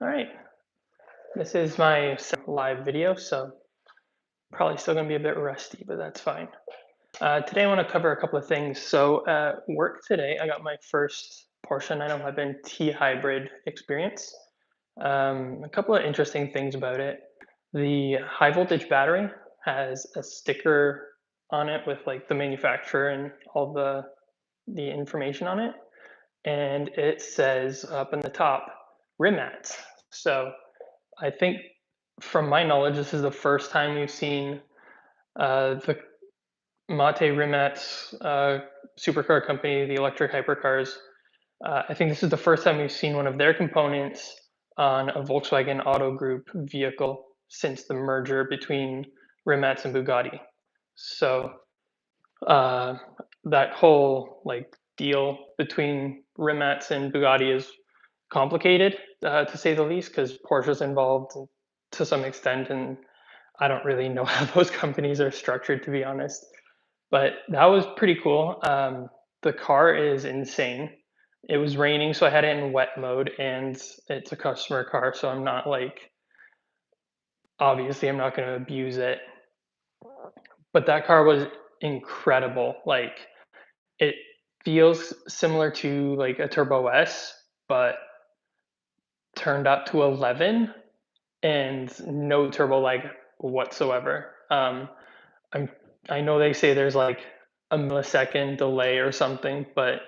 All right, this is my second live video, so probably still gonna be a bit rusty, but that's fine. Today I want to cover a couple of things. So at work today, I got my first Porsche 911 T hybrid experience. A couple of interesting things about it. The high voltage battery has a sticker on it with like the manufacturer and all the information on it, and it says up in the top, Rimats. So I think, from my knowledge, this is the first time you've seen the Mate Rimac supercar company, the electric hypercars. I think this is the first time we've seen one of their components on a Volkswagen Auto Group vehicle since the merger between Rimac and Bugatti. So uh, that whole like deal between Rimac and Bugatti is complicated, to say the least, because Porsche's involved to some extent, and I don't really know how those companies are structured, to be honest. But that was pretty cool. The car is insane. It was raining, so I had it in wet mode, and it's a customer car, so I'm not like, obviously, I'm not going to abuse it. But that car was incredible. Like, it feels similar to like a Turbo S, but turned up to 11 and no turbo lag whatsoever. I'm I know they say there's like a millisecond delay or something, but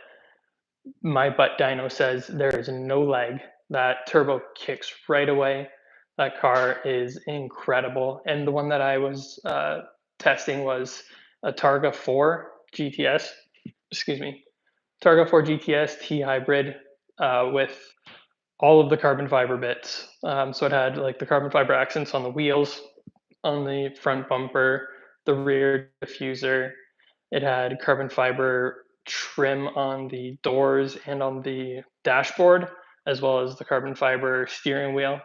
my butt dyno says there is no lag. That turbo kicks right away. That car is incredible. And the one that I was testing was a Targa 4 GTS. Excuse me, Targa 4 GTS T hybrid with all of the carbon fiber bits. So it had like the carbon fiber accents on the wheels, on the front bumper, the rear diffuser. It had carbon fiber trim on the doors and on the dashboard, as well as the carbon fiber steering wheel.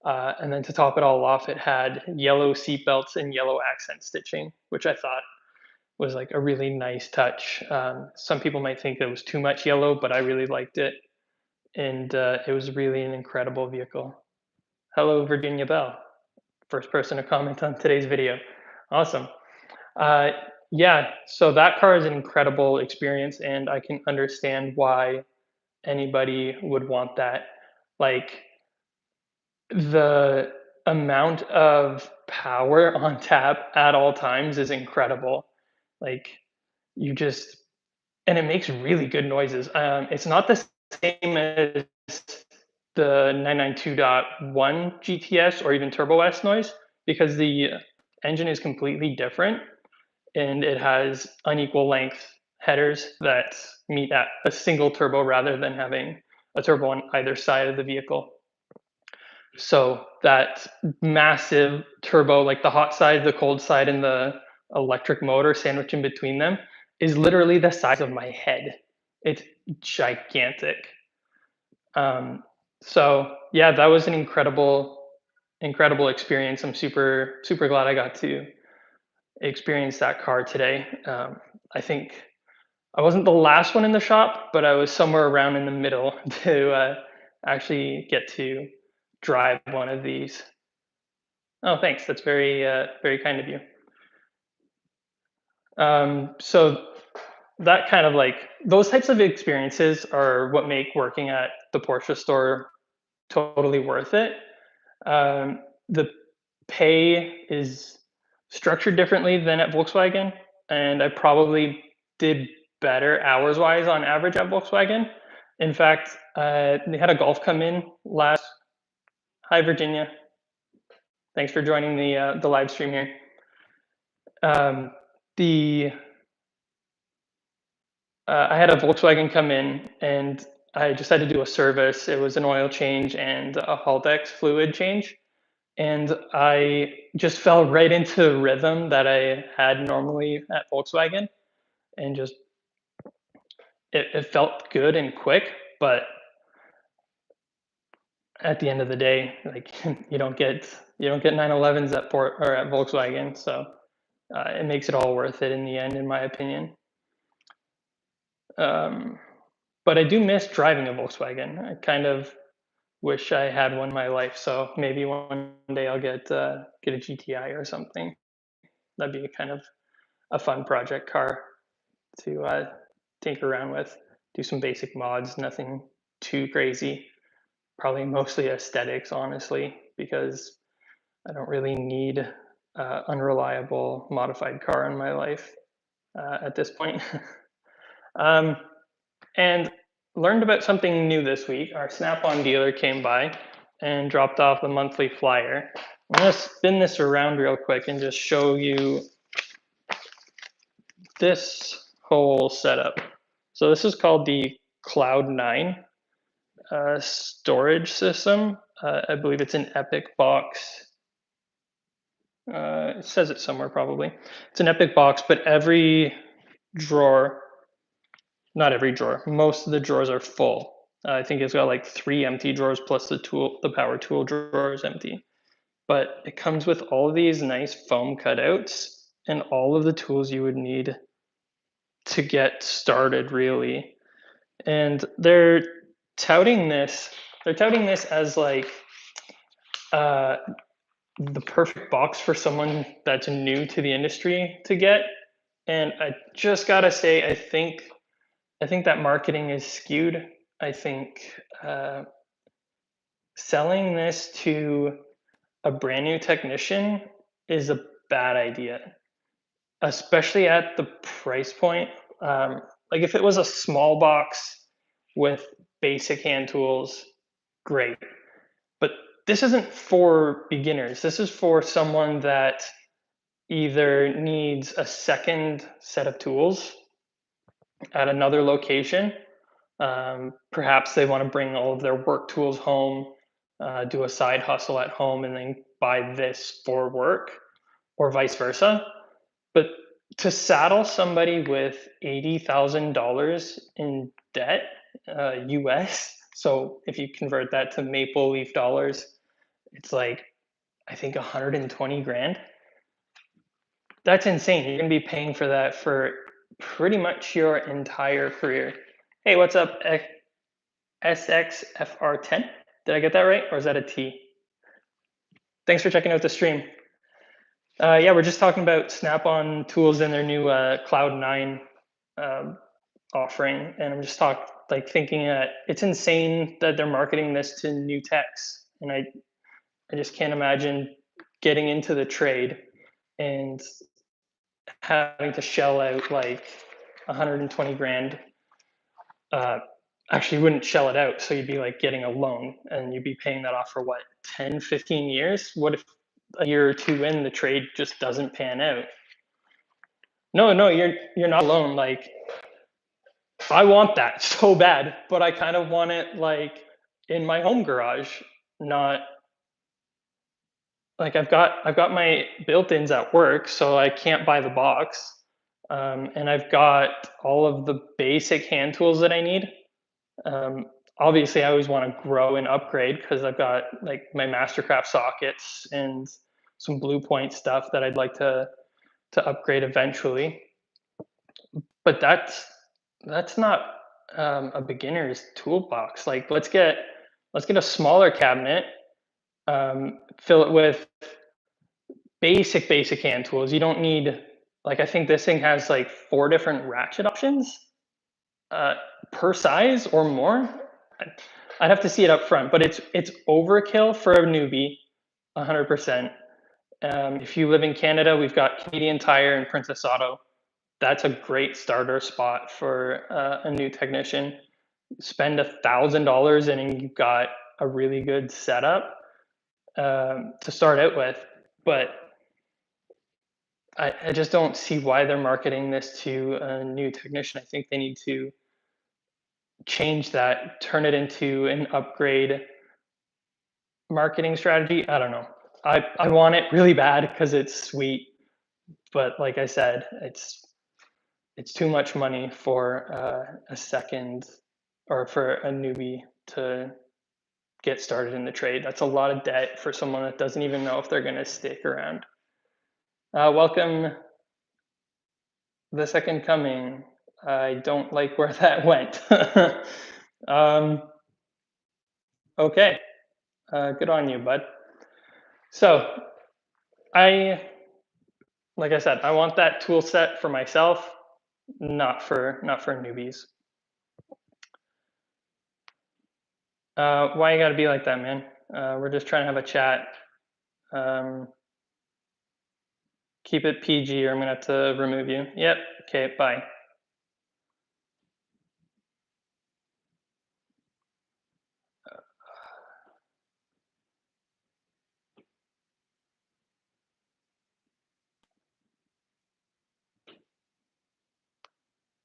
And then to top it all off, it had yellow seat belts and yellow accent stitching, which I thought was like a really nice touch. Some people might think it was too much yellow, but I really liked it. And it was really an incredible vehicle. Hello, Virginia Bell, first person to comment on today's video. Awesome. Uh, yeah, so that car is an incredible experience, and I can understand why anybody would want that. Like, the amount of power on tap at all times is incredible. Like, you just, and it makes really good noises. It's not the same as the 992.1 GTS or even Turbo S noise, because the engine is completely different and it has unequal length headers that meet at a single turbo rather than having a turbo on either side of the vehicle. So that massive turbo, like the hot side, the cold side, and the electric motor sandwiched in between them, is literally the size of my head. It's gigantic. Um, so yeah, that was an incredible experience. I'm super glad I got to experience that car today. I think I wasn't the last one in the shop, but I was somewhere around in the middle to actually get to drive one of these. Oh, thanks. That's very kind of you. So that kind of like those types of experiences are what make working at the Porsche store totally worth it. The pay is structured differently than at Volkswagen, and I probably did better hours wise on average at Volkswagen. In fact, they had a Golf come in last. Hi, Virginia. Thanks for joining the live stream here. The I had a Volkswagen come in, and I just had to do a service. It was an oil change and a Haldex fluid change, and I just fell right into the rhythm that I had normally at Volkswagen, and just it felt good and quick. But at the end of the day, like you don't get 911s at Port or at Volkswagen, so it makes it all worth it in the end, in my opinion. But I do miss driving a Volkswagen. I kind of wish I had one in my life. So maybe one day I'll get a GTI or something. That'd be kind of a fun project car to tinker around with. Do some basic mods, nothing too crazy. Probably mostly aesthetics, honestly, because I don't really need unreliable modified car in my life at this point. um, and learned about something new this week. Our Snap-on dealer came by and dropped off a monthly flyer. I'm going to spin this around real quick and just show you this whole setup. So this is called the Cloud9 storage system. I believe it's an Epic box. It says it somewhere probably. It's an Epic box, but every drawer, not every drawer, most of the drawers are full. I think it's got like 3 empty drawers plus the power tool drawer is empty. But it comes with all of these nice foam cutouts and all of the tools you would need to get started, really. And touting this, they're touting this as like uh, the perfect box for someone that's new to the industry to get. And I just gotta say, I think that marketing is skewed. I think selling this to a brand new technician is a bad idea, especially at the price point. Like if it was a small box with basic hand tools, great. But this isn't for beginners. This is for someone that either needs a second set of tools at another location. Perhaps they want to bring all of their work tools home, do a side hustle at home, and then buy this for work, or vice versa. But to saddle somebody with $80,000 in debt, US, so if you convert that to Maple Leaf dollars, it's like, I think 120 grand. That's insane. You're going to be paying for that for pretty much your entire career. Hey, what's up, SXFR10? Did I get that right? Or is that a T? Thanks for checking out the stream. Yeah, we're just talking about Snap-on tools and their new Cloud9 offering. And I'm just thinking that it's insane that they're marketing this to new techs. And I just can't imagine getting into the trade and having to shell out like 120 grand. Actually, you wouldn't shell it out. So you'd be like getting a loan and you'd be paying that off for what, 10, 15 years? What if a year or two in the trade just doesn't pan out? No, you're not alone. Like, I want that so bad, but I kind of want it like in my home garage, not like I've got my built-ins at work, so I can't buy the box. And I've got all of the basic hand tools that I need. Um, Obviously, I always want to grow and upgrade because I've got like my Mastercraft sockets and some Blue Point stuff that I'd like to upgrade eventually. But that's not a beginner's toolbox. Like let's get a smaller cabinet, fill it with basic hand tools. You don't need, like, I think this thing has like 4 different ratchet options per size or more. I'd have to see it up front, but it's overkill for a newbie, 100%. If you live in Canada, we've got Canadian Tire and Princess Auto. That's a great starter spot for a new technician. Spend $1,000 and you've got a really good setup to start out with. But I just don't see why they're marketing this to a new technician. I think they need to change that, turn it into an upgrade marketing strategy. I don't know. I want it really bad because it's sweet, but like I said, it's too much money for a second or for a newbie to get started in the trade. That's a lot of debt for someone that doesn't even know if they're going to stick around. Welcome, the second coming. I don't like where that went. Okay. Good on you, bud. So I, like I said, I want that tool set for myself, not for newbies. Why you gotta be like that, man? We're just trying to have a chat. Um, keep it PG, or I'm gonna have to remove you. Yep. Okay. Bye.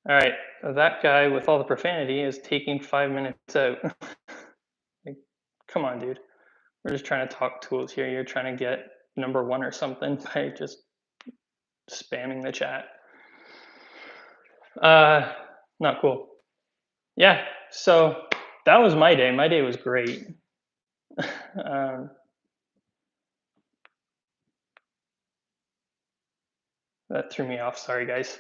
All right. That guy with all the profanity is taking 5 minutes out. Like, come on, dude. We're just trying to talk tools here. You're trying to get number one or something by just spamming the chat. Uh, Not cool. Yeah. So that was my day. My day was great. um, that threw me off. Sorry, guys.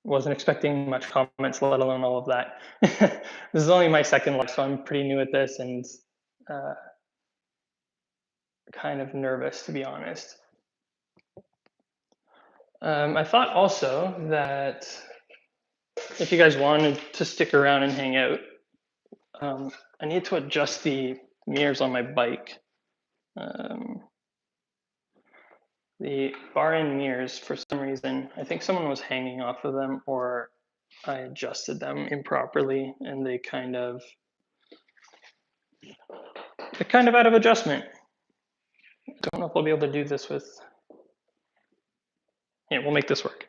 Wasn't expecting much comments, let alone all of that. This is only my second live, so I'm pretty new at this and uh, kind of nervous, to be honest. I thought also that if you guys wanted to stick around and hang out, I need to adjust the mirrors on my bike. The bar end mirrors, for some reason, I think someone was hanging off of them, or I adjusted them improperly, and they're kind of out of adjustment. Don't know if I'll be able to do this with. Yeah, we'll make this work.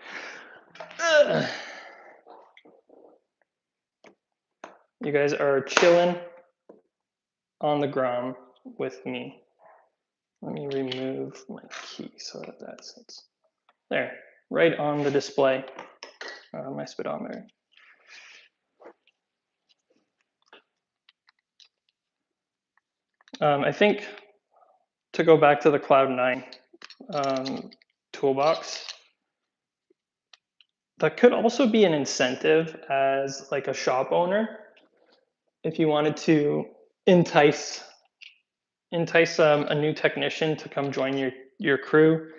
You guys are chilling on the ground with me. Let me remove my key so that that sits there, right on the display, my speedometer. I think to go back to the Cloud9 toolbox, that could also be an incentive as like a shop owner if you wanted to entice a new technician to come join your crew.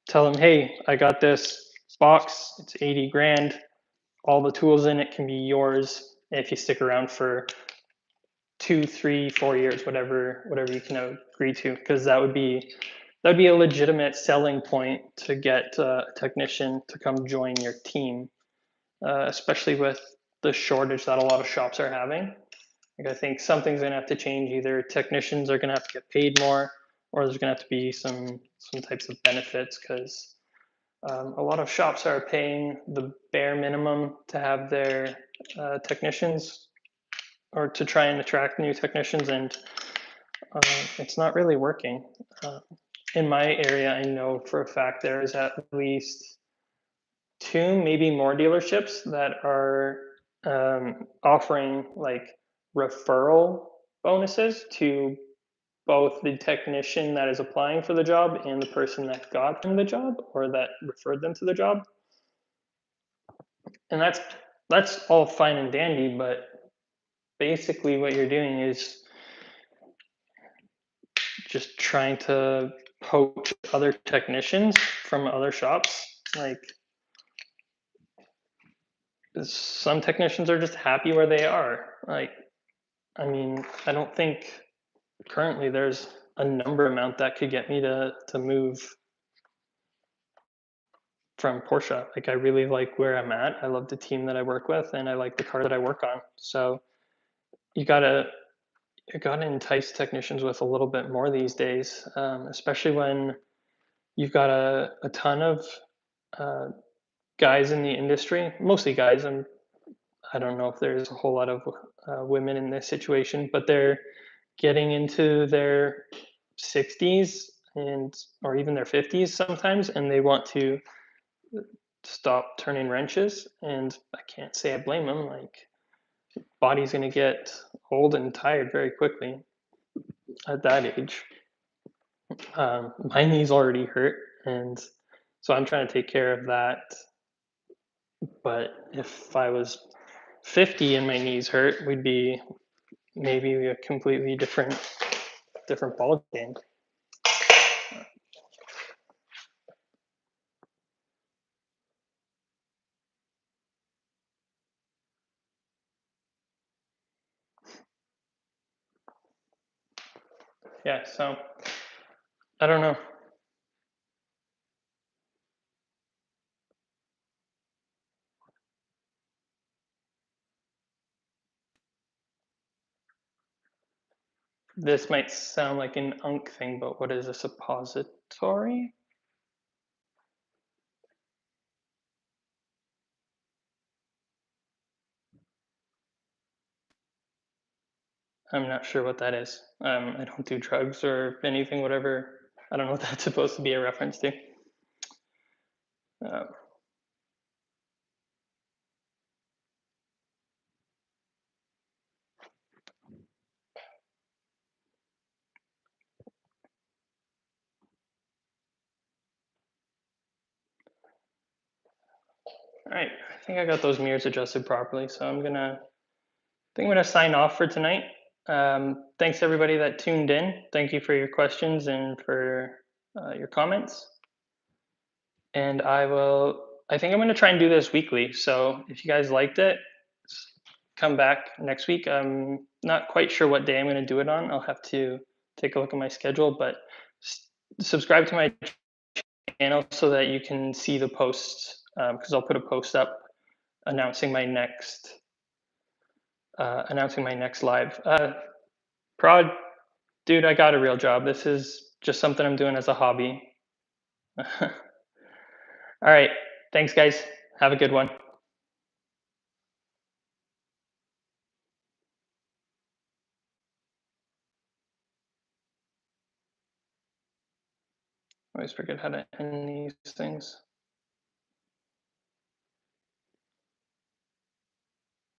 Tell them, hey, I got this box, it's 80 grand, all the tools in it can be yours if you stick around for 2, 3, 4 years, whatever you can agree to, because that would be a legitimate selling point to get a technician to come join your team, especially with the shortage that a lot of shops are having. Like, I think something's going to have to change. Either technicians are going to have to get paid more, or there's going to have to be some types of benefits, because a lot of shops are paying the bare minimum to have their technicians, or to try and attract new technicians, and it's not really working. In my area, I know for a fact there is at least 2, maybe more dealerships that are offering like referral bonuses to both the technician that is applying for the job and the person that got them the job, or that referred them to the job. And that's all fine and dandy, but basically what you're doing is just trying to poach other technicians from other shops. Like, some technicians are just happy where they are. Like, I mean, I don't think currently there's a number amount that could get me to move from Porsche. Like, I really like where I'm at. I love the team that I work with, and I like the car that I work on. So you gotta entice technicians with a little bit more these days, especially when you've got a ton of guys in the industry, mostly guys. And I don't know if there's a whole lot of women in this situation, but they're getting into their 60s and or even their 50s sometimes, and they want to stop turning wrenches. And I can't say I blame them. Like, body's going to get old and tired very quickly at that age. My knee's already hurt, and so I'm trying to take care of that. But if I was 50 and my knees hurt, we'd be maybe a completely different ball game. Yeah, so I don't know. This might sound like an unk thing, but what is a suppository? I'm not sure what that is. I don't do drugs or anything, whatever. I don't know what that's supposed to be a reference to. Uh, all right, I think I got those mirrors adjusted properly, so I think I'm gonna sign off for tonight. Thanks everybody that tuned in. Thank you for your questions and for your comments. And I think I'm gonna try and do this weekly. So if you guys liked it, come back next week. I'm not quite sure what day I'm gonna do it on. I'll have to take a look at my schedule, but subscribe to my channel so that you can see the posts, because I'll put a post up announcing my next live. Prod, dude, I got a real job. This is just something I'm doing as a hobby. All right. Thanks, guys. Have a good one. I always forget how to end these things.